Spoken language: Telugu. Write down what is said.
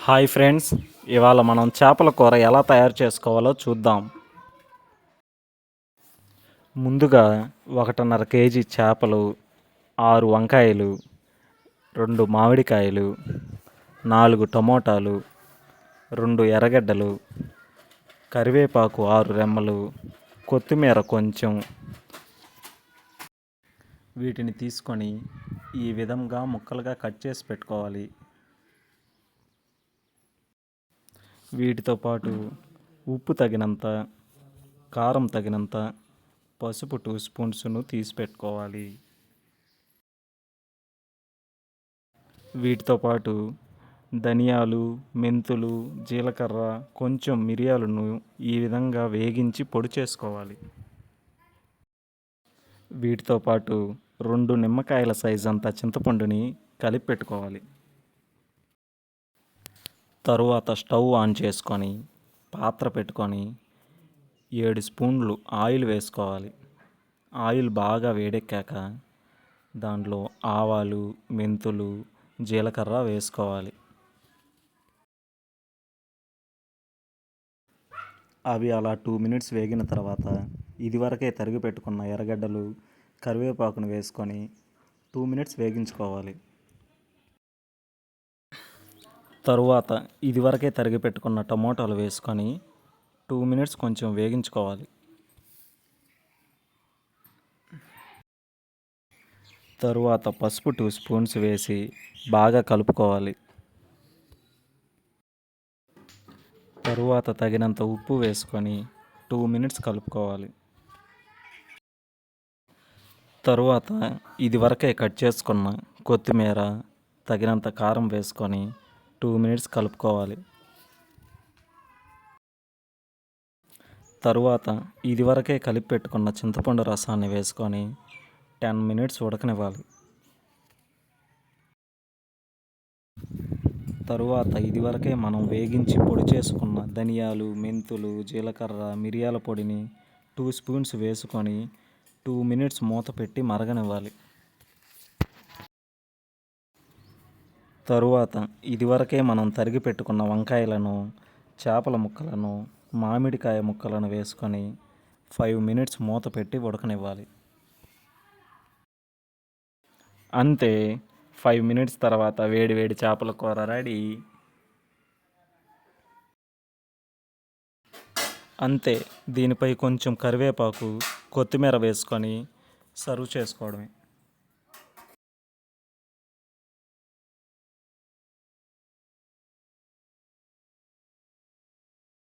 హాయ్ ఫ్రెండ్స్, ఇవాళ మనం చేపల కూర ఎలా తయారు చేసుకోవాలో చూద్దాం. ముందుగా 1.5 కేజీ చేపలు, 6 వంకాయలు, 2 మామిడికాయలు, 4 టమోటాలు, 2 ఎర్రగడ్డలు, కరివేపాకు 6 రెమ్మలు, కొత్తిమీర కొంచెం. వీటిని తీసుకొని ఈ విధంగా ముక్కలుగా కట్ చేసి పెట్టుకోవాలి. వీటితో పాటు ఉప్పు తగినంత, కారం తగినంత, పసుపు 2 స్పూన్స్ను తీసి పెట్టుకోవాలి. వీటితో పాటు ధనియాలు, మెంతులు, జీలకర్ర, కొంచెం మిరియాలను ఈ విధంగా వేగించి పొడి చేసుకోవాలి. వీటితో పాటు 2 నిమ్మకాయల సైజు అంత చింతపండుని కలిపి పెట్టుకోవాలి. తరువాత స్టవ్ ఆన్ చేసుకొని పాత్ర పెట్టుకొని 7 స్పూన్లు ఆయిల్ వేసుకోవాలి. ఆయిల్ బాగా వేడెక్కాక దాంట్లో ఆవాలు, మెంతులు, జీలకర్ర వేసుకోవాలి. అవి అలా 2 మినిట్స్ వేగిన తర్వాత ఇదివరకే తరిగి పెట్టుకున్న ఎర్రగడ్డలు, కరివేపాకును వేసుకొని 2 మినిట్స్ వేగించుకోవాలి. తరువాత ఇదివరకే తరిగి పెట్టుకున్న టమోటాలు వేసుకొని 2 మినిట్స్ కొంచెం వేగించుకోవాలి. తరువాత పసుపు 2 స్పూన్స్ వేసి బాగా కలుపుకోవాలి. తరువాత తగినంత ఉప్పు వేసుకొని 2 మినిట్స్ కలుపుకోవాలి. తరువాత ఇదివరకే కట్ చేసుకున్న కొత్తిమీర, తగినంత కారం వేసుకొని 2 మినిట్స్ కలుపుకోవాలి. తరువాత ఇదివరకే కలిపి పెట్టుకున్న చింతపండు రసాన్ని వేసుకొని 10 మినిట్స్ ఉడకనివ్వాలి. తరువాత ఇదివరకే మనం వేగించి పొడి చేసుకున్న ధనియాలు, మెంతులు, జీలకర్ర, మిరియాల పొడిని 2 స్పూన్స్ వేసుకొని 2 మినిట్స్ మూత పెట్టి మరగనివ్వాలి. తరువాత ఇదివరకే మనం తరిగి పెట్టుకున్న వంకాయలను, చేపల ముక్కలను, మామిడికాయ ముక్కలను వేసుకొని 5 మినిట్స్ మూత పెట్టి ఉడకనివ్వాలి. అంతే, 5 మినిట్స్ తర్వాత వేడి వేడి చేపల కూర రెడీ. అంతే, దీనిపై కొంచెం కరివేపాకు, కొత్తిమీర వేసుకొని సర్వ్ చేసుకోవడమే.